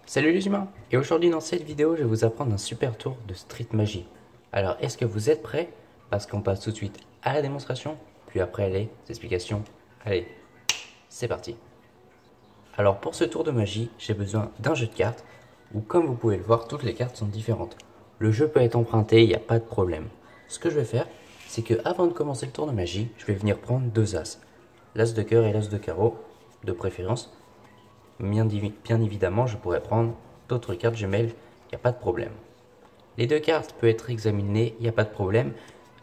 Salut les humains! Et aujourd'hui dans cette vidéo, je vais vous apprendre un super tour de Street Magie. Alors, est-ce que vous êtes prêts? Parce qu'on passe tout de suite à la démonstration, puis après les explications. Allez, c'est parti! Alors pour ce tour de magie, j'ai besoin d'un jeu de cartes, où comme vous pouvez le voir, toutes les cartes sont différentes. Le jeu peut être emprunté, il n'y a pas de problème. Ce que je vais faire, c'est que avant de commencer le tour de magie, je vais venir prendre deux as. L'as de cœur et l'as de carreau, de préférence. Bien évidemment, je pourrais prendre d'autres cartes jumelles, il n'y a pas de problème. Les deux cartes peuvent être examinées, il n'y a pas de problème.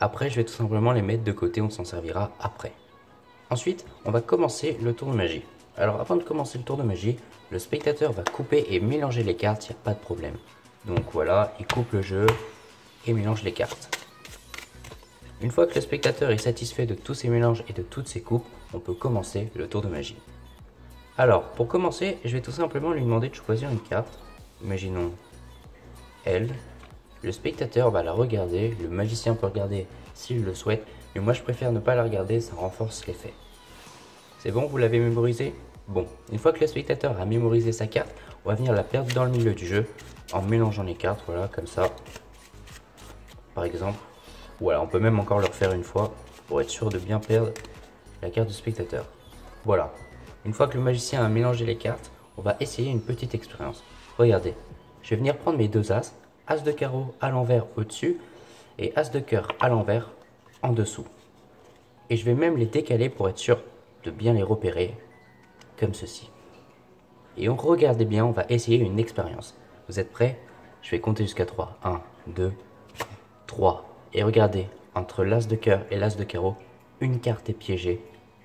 Après, je vais tout simplement les mettre de côté, on s'en servira après. Ensuite, on va commencer le tour de magie. Alors avant de commencer le tour de magie, le spectateur va couper et mélanger les cartes, il n'y a pas de problème. Donc voilà, il coupe le jeu et mélange les cartes. Une fois que le spectateur est satisfait de tous ces mélanges et de toutes ces coupes, on peut commencer le tour de magie. Alors, pour commencer, je vais tout simplement lui demander de choisir une carte. Imaginons elle. Le spectateur va la regarder, le magicien peut regarder s'il le souhaite, mais moi je préfère ne pas la regarder, ça renforce l'effet. C'est bon, vous l'avez mémorisé? Bon, une fois que le spectateur a mémorisé sa carte, on va venir la perdre dans le milieu du jeu en mélangeant les cartes, voilà, comme ça. Par exemple, voilà, on peut même encore le refaire une fois pour être sûr de bien perdre la carte du spectateur. Voilà. Une fois que le magicien a mélangé les cartes, on va essayer une petite expérience. Regardez, je vais venir prendre mes deux as, as de carreau à l'envers au-dessus et as de cœur à l'envers en dessous. Et je vais même les décaler pour être sûr de bien les repérer, comme ceci. Et regardez bien, on va essayer une expérience. Vous êtes prêts? Je vais compter jusqu'à 3. 1, 2, 3. Et regardez, entre l'as de cœur et l'as de carreau, une carte est piégée.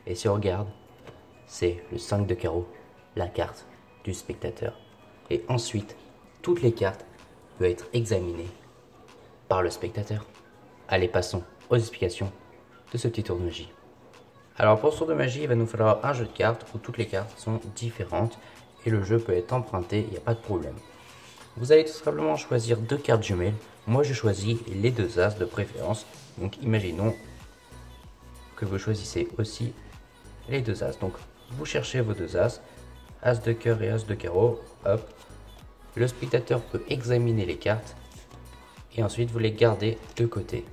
Et si on regarde, c'est le 5 de carreau, la carte du spectateur. Et ensuite, toutes les cartes peuvent être examinées par le spectateur. Allez, passons aux explications de ce petit tour de magie. Alors pour ce tour de magie, il va nous falloir un jeu de cartes où toutes les cartes sont différentes et le jeu peut être emprunté, il n'y a pas de problème. Vous allez tout simplement choisir deux cartes jumelles. Moi je choisis les deux as de préférence. Donc imaginons que vous choisissez aussi les deux as. Donc vous cherchez vos deux as, as de cœur et as de carreau, hop. Le spectateur peut examiner les cartes et ensuite vous les gardez de côté.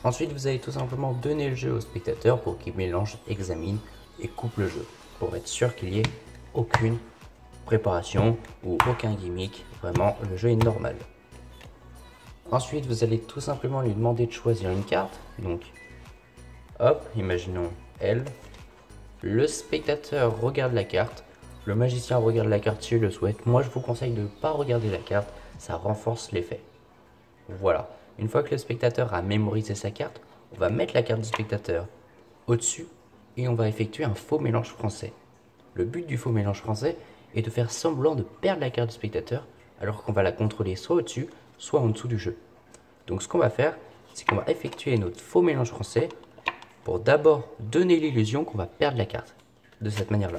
Ensuite vous allez tout simplement donner le jeu au spectateur pour qu'il mélange, examine et coupe le jeu. Pour être sûr qu'il n'y ait aucune préparation ou aucun gimmick, vraiment le jeu est normal. Ensuite vous allez tout simplement lui demander de choisir une carte. Donc hop, imaginons elle. Le spectateur regarde la carte, le magicien regarde la carte s'il le souhaite. Moi je vous conseille de ne pas regarder la carte, ça renforce l'effet. Voilà, une fois que le spectateur a mémorisé sa carte, on va mettre la carte du spectateur au-dessus et on va effectuer un faux mélange français. Le but du faux mélange français est de faire semblant de perdre la carte du spectateur alors qu'on va la contrôler soit au-dessus, soit en dessous du jeu. Donc ce qu'on va faire, c'est qu'on va effectuer notre faux mélange français pour d'abord donner l'illusion qu'on va perdre la carte, de cette manière-là.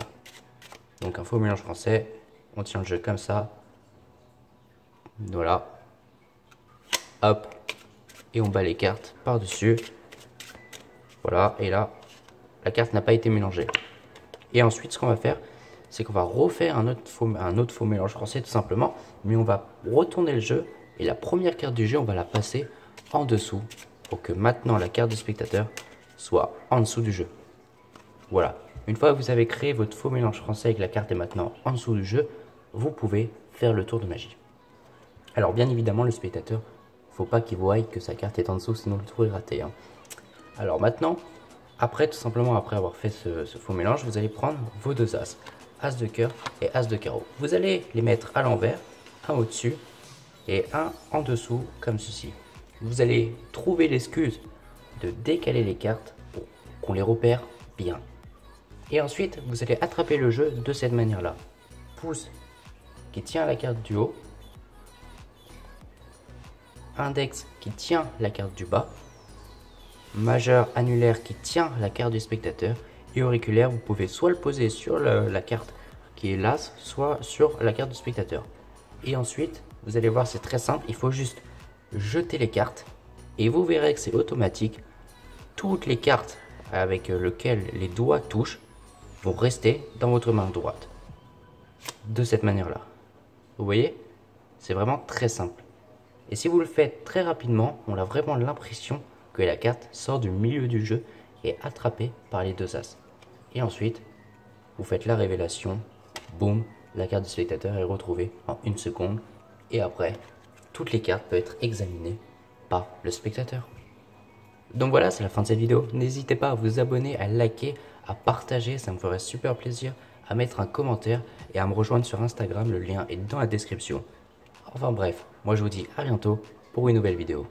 Donc un faux mélange français, on tient le jeu comme ça, voilà, hop, et on bat les cartes par-dessus, voilà, et là, la carte n'a pas été mélangée. Et ensuite, ce qu'on va faire, c'est qu'on va refaire un autre faux mélange français, tout simplement, mais on va retourner le jeu, et la première carte du jeu, on va la passer en dessous, pour que maintenant la carte du spectateur soit en dessous du jeu. Voilà, une fois que vous avez créé votre faux mélange français et que la carte est maintenant en dessous du jeu, vous pouvez faire le tour de magie. Alors bien évidemment le spectateur, faut pas qu'il voie que sa carte est en dessous, sinon le tour est raté. Alors maintenant, tout simplement après avoir fait ce faux mélange, vous allez prendre vos deux as, as de cœur et as de carreau. Vous allez les mettre à l'envers, un au-dessus et un en dessous comme ceci. Vous allez trouver l'excuse de décaler les cartes pour qu'on les repère bien. Et ensuite, vous allez attraper le jeu de cette manière-là. Pouce qui tient la carte du haut, index qui tient la carte du bas, majeur annulaire qui tient la carte du spectateur et auriculaire, vous pouvez soit le poser sur la carte qui est l'as, soit sur la carte du spectateur. Et ensuite, vous allez voir, c'est très simple, il faut juste jeter les cartes et vous verrez que c'est automatique. Toutes les cartes avec lesquelles les doigts touchent vont rester dans votre main droite. De cette manière-là. Vous voyez? C'est vraiment très simple. Et si vous le faites très rapidement, on a vraiment l'impression que la carte sort du milieu du jeu et est attrapée par les deux as. Et ensuite, vous faites la révélation, boum, la carte du spectateur est retrouvée en 1 seconde. Et après, toutes les cartes peuvent être examinées par le spectateur. Donc voilà, c'est la fin de cette vidéo. N'hésitez pas à vous abonner, à liker, à partager, ça me ferait super plaisir, à mettre un commentaire et à me rejoindre sur Instagram, le lien est dans la description. Enfin bref, moi je vous dis à bientôt pour une nouvelle vidéo.